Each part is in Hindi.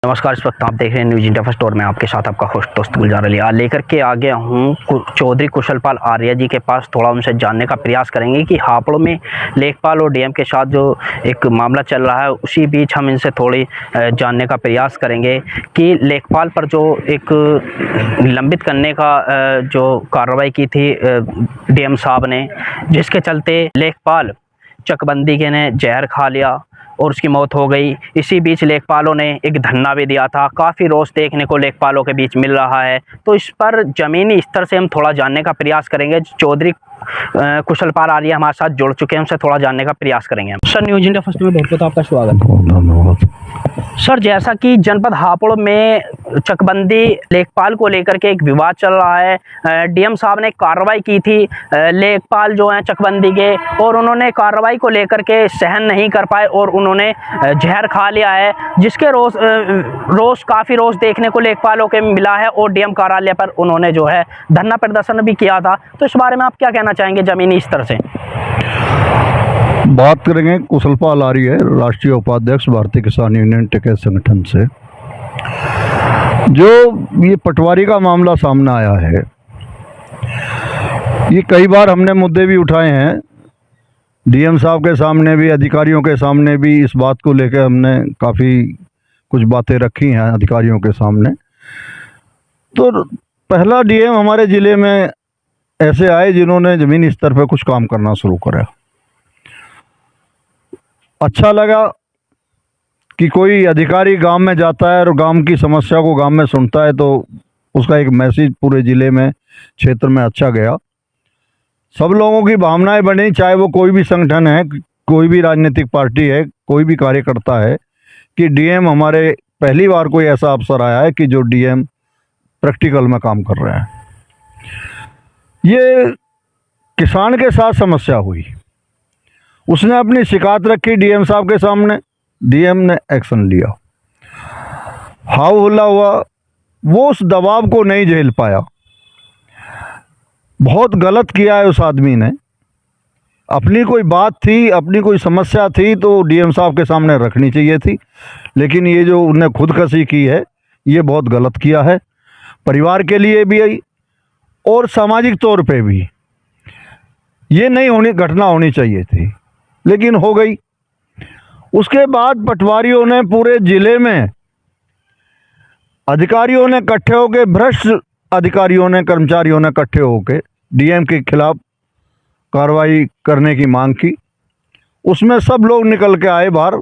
नमस्कार। इस वक्त आप देख रहे हैं न्यूज इंडिया फर्स्ट और मैं आपके साथ आपका होस्ट दोस्त गुलजार अली आज लेकर के आ गया हूँ चौधरी कुशलपाल आर्या जी के पास। थोड़ा उनसे जानने का प्रयास करेंगे कि हापुड़ में लेखपाल और डीएम के साथ जो एक मामला चल रहा है उसी बीच हम इनसे थोड़ी जानने का प्रयास करेंगे कि लेखपाल पर जो एक निलंबित करने का जो कार्रवाई की थी डीएम साहब ने, जिसके चलते लेखपाल चकबंदी के ने जहर खा लिया और उसकी मौत हो गई। इसी बीच लेखपालों ने एक धरना भी दिया था। काफ़ी रोष देखने को लेखपालों के बीच मिल रहा है, तो इस पर ज़मीनी स्तर से हम थोड़ा जानने का प्रयास करेंगे। चौधरी कुशलपाल आर्या हमारे साथ जुड़ चुके हैं, हमसे थोड़ा जानने का प्रयास करेंगे। सर, न्यूज इंडिया फर्स्ट में बहुत बहुत आपका स्वागत है। धन्यवाद। सर, जैसा कि जनपद हापुड़ में चकबंदी लेखपाल को लेकर के एक विवाद चल रहा है, डीएम साहब ने कार्रवाई की थी लेखपाल जो हैं चकबंदी के, और उन्होंने कार्रवाई को लेकर के सहन नहीं कर पाए और उन्होंने जहर खा लिया है, जिसके काफ़ी रोष देखने को लेखपालों के मिला है और डीएम कार्यालय पर उन्होंने जो है धरना प्रदर्शन भी किया था। तो इस बारे में आप क्या कहना चाहेंगे जमीनी स्तर से? बात करेंगे कुशलपाल आर्य, राष्ट्रीय उपाध्यक्ष भारतीय किसान यूनियन टिकैत संगठन से। जो ये पटवारी का मामला सामने आया है, ये कई बार हमने मुद्दे भी उठाए हैं, डीएम साहब के सामने भी, अधिकारियों के सामने भी। इस बात को लेकर हमने काफ़ी कुछ बातें रखी हैं अधिकारियों के सामने। तो पहला डीएम हमारे ज़िले में ऐसे आए जिन्होंने ज़मीनी स्तर पर कुछ काम करना शुरू करा। अच्छा लगा कि कोई अधिकारी गांव में जाता है और गांव की समस्या को गांव में सुनता है, तो उसका एक मैसेज पूरे ज़िले में, क्षेत्र में अच्छा गया। सब लोगों की भावनाएं बनी, चाहे वो कोई भी संगठन है, कोई भी राजनीतिक पार्टी है, कोई भी कार्यकर्ता है, कि डीएम हमारे पहली बार कोई ऐसा अफसर आया है कि जो डीएम प्रैक्टिकल में काम कर रहे हैं। ये किसान के साथ समस्या हुई, उसने अपनी शिकायत रखी डीएम साहब के सामने, डीएम ने एक्शन लिया, हाउ हुल्ला हुआ। वो उस दबाव को नहीं झेल पाया, बहुत गलत किया है उस आदमी ने। अपनी कोई बात थी, अपनी कोई समस्या थी तो डीएम साहब के सामने रखनी चाहिए थी, लेकिन ये जो उन्हें खुदकशी की है, ये बहुत गलत किया है। परिवार के लिए भी और सामाजिक तौर पे भी ये नहीं घटना होनी चाहिए थी, लेकिन हो गई। उसके बाद पटवारियों ने पूरे जिले में, अधिकारियों ने इकट्ठे होकर, भ्रष्ट अधिकारियों ने, कर्मचारियों ने इकट्ठे होकर डीएम के खिलाफ कार्रवाई करने की मांग की। उसमें सब लोग निकल के आए बाहर,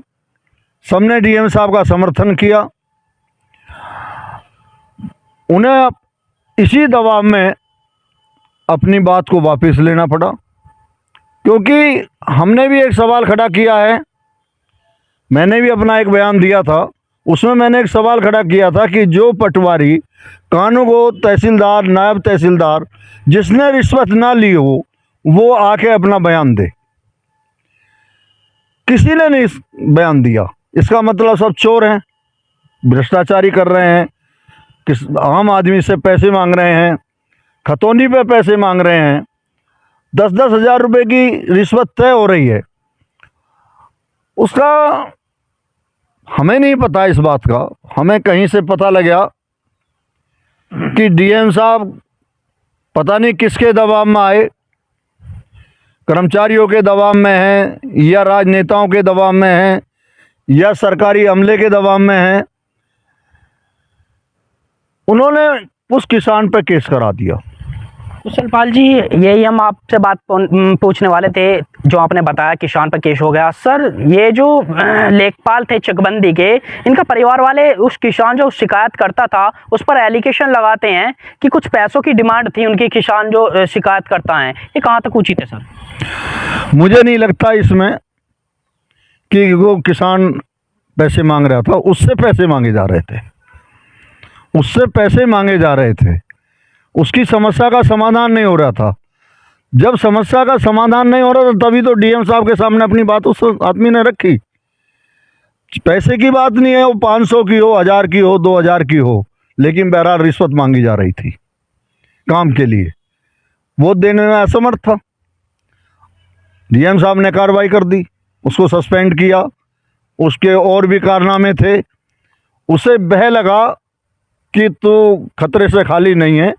सबने डीएम साहब का समर्थन किया। उन्हें इसी दबाव में अपनी बात को वापस लेना पड़ा, क्योंकि हमने भी एक सवाल खड़ा किया है। मैंने भी अपना एक बयान दिया था, उसमें मैंने एक सवाल खड़ा किया था कि जो पटवारी, कानूनगो तहसीलदार, नायब तहसीलदार, जिसने रिश्वत ना ली हो, वो आके अपना बयान दे। किसी ने नहीं बयान दिया। इसका मतलब सब चोर हैं, भ्रष्टाचारी कर रहे हैं, आम आदमी से पैसे मांग रहे हैं, खतौनी पे पैसे मांग रहे हैं। 10-10 हज़ार रुपये की रिश्वत तय हो रही है। उसका हमें नहीं पता, इस बात का हमें कहीं से पता लगा कि डीएम साहब पता नहीं किसके दबाव में आए, कर्मचारियों के दबाव में हैं, या राजनेताओं के दबाव में हैं, या सरकारी अमले के दबाव में हैं। उन्होंने उस किसान पर केस करा दिया। कुशलपाल जी, यही हम आपसे बात पूछने वाले थे, जो आपने बताया किसान पर केस हो गया। सर, ये जो लेखपाल थे चकबंदी के, इनका परिवार वाले उस किसान जो शिकायत करता था उस पर एलिगेशन लगाते हैं कि कुछ पैसों की डिमांड थी उनकी, किसान जो शिकायत करता है। ये कहाँ तक उचित है सर? मुझे नहीं लगता इसमें कि वो किसान पैसे मांग रहा था। उससे पैसे मांगे जा रहे थे, उससे पैसे मांगे जा रहे थे। उसकी समस्या का समाधान नहीं हो रहा था। जब समस्या का समाधान नहीं हो रहा था, तभी तो डीएम साहब के सामने अपनी बात उस आदमी ने रखी। पैसे की बात नहीं है, वो 500 की हो, 1000 की हो, 2000 की हो, लेकिन बहरहाल रिश्वत मांगी जा रही थी काम के लिए। वो देने में असमर्थ था। डीएम साहब ने कार्रवाई कर दी, उसको सस्पेंड किया। उसके और भी कारनामे थे, उसे बह लगा कि तू खतरे से खाली नहीं है,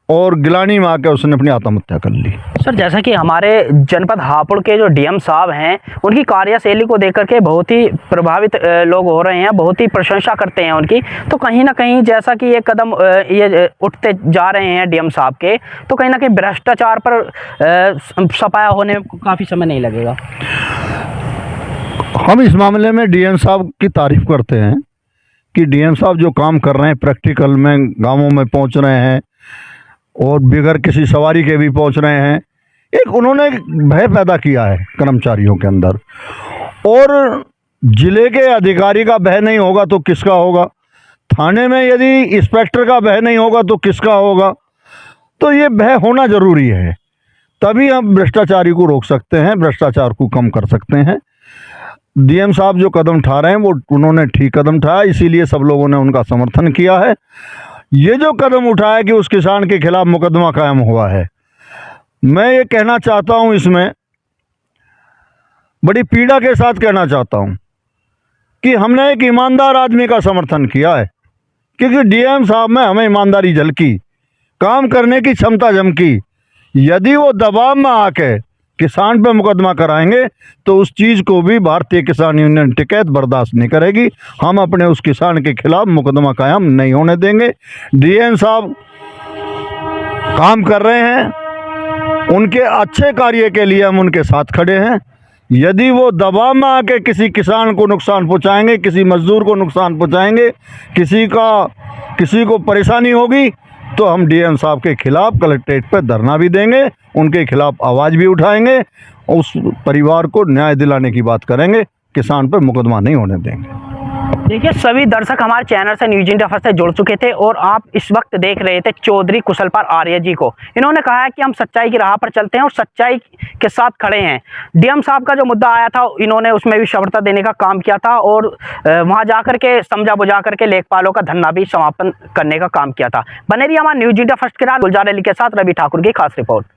और गिलानी में आकर उसने अपनी आत्महत्या कर ली। सर, जैसा कि हमारे जनपद हापुड़ के जो डीएम साहब हैं, उनकी कार्यशैली को देख करके बहुत ही प्रभावित लोग हो रहे हैं, बहुत ही प्रशंसा करते हैं उनकी। तो कहीं ना कहीं जैसा कि ये कदम ये उठते जा रहे हैं डीएम साहब के, तो कहीं ना कहीं भ्रष्टाचार पर सफाया होने में काफ़ी समय नहीं लगेगा। हम इस मामले में डीएम साहब की तारीफ करते हैं कि डीएम साहब जो काम कर रहे हैं, प्रैक्टिकल में गांवों में पहुंच रहे हैं और बगैर किसी सवारी के भी पहुंच रहे हैं। एक उन्होंने भय पैदा किया है कर्मचारियों के अंदर, और जिले के अधिकारी का भय नहीं होगा तो किसका होगा? थाने में यदि इंस्पेक्टर का भय नहीं होगा तो किसका होगा? तो ये भय होना ज़रूरी है, तभी हम भ्रष्टाचारी को रोक सकते हैं, भ्रष्टाचार को कम कर सकते हैं। डीएम साहब जो कदम उठा रहे हैं वो उन्होंने ठीक कदम उठाया, इसीलिए सब लोगों ने उनका समर्थन किया है। ये जो कदम उठाया कि उस किसान के खिलाफ मुकदमा कायम हुआ है, मैं ये कहना चाहता हूँ, इसमें बड़ी पीड़ा के साथ कहना चाहता हूँ कि हमने एक ईमानदार आदमी का समर्थन किया है, क्योंकि डीएम साहब में हमें ईमानदारी झलकी, काम करने की क्षमता झमकी। यदि वो दबाव में आके किसान पे मुकदमा कराएंगे तो उस चीज़ को भी भारतीय किसान यूनियन टिकैत बर्दाश्त नहीं करेगी। हम अपने उस किसान के खिलाफ मुकदमा कायम नहीं होने देंगे। डीएम साहब काम कर रहे हैं, उनके अच्छे कार्य के लिए हम उनके साथ खड़े हैं। यदि वो दबाव में आके किसी किसान को नुकसान पहुंचाएंगे, किसी मजदूर को नुकसान पहुंचाएंगे, किसी को परेशानी होगी, तो हम डीएम साहब के खिलाफ कलेक्ट्रेट पर धरना भी देंगे, उनके खिलाफ आवाज़ भी उठाएंगे, उस परिवार को न्याय दिलाने की बात करेंगे, किसान पर मुकदमा नहीं होने देंगे। देखिए, सभी दर्शक हमारे चैनल से न्यूज इंडिया फर्स्ट से जुड़ चुके थे और आप इस वक्त देख रहे थे चौधरी कुशलपाल आर्य जी को। इन्होंने कहा है कि हम सच्चाई की राह पर चलते हैं और सच्चाई के साथ खड़े हैं। डीएम साहब का जो मुद्दा आया था, इन्होंने उसमें भी सफलता देने का काम किया था और वहां जाकर के समझा बुझा करके लेखपालों का धरना भी समापन करने का काम किया था। बने रहिए हमारे न्यूज इंडिया फर्स्ट के साथ। गुलजार अली के साथ रवि ठाकुर की खास रिपोर्ट।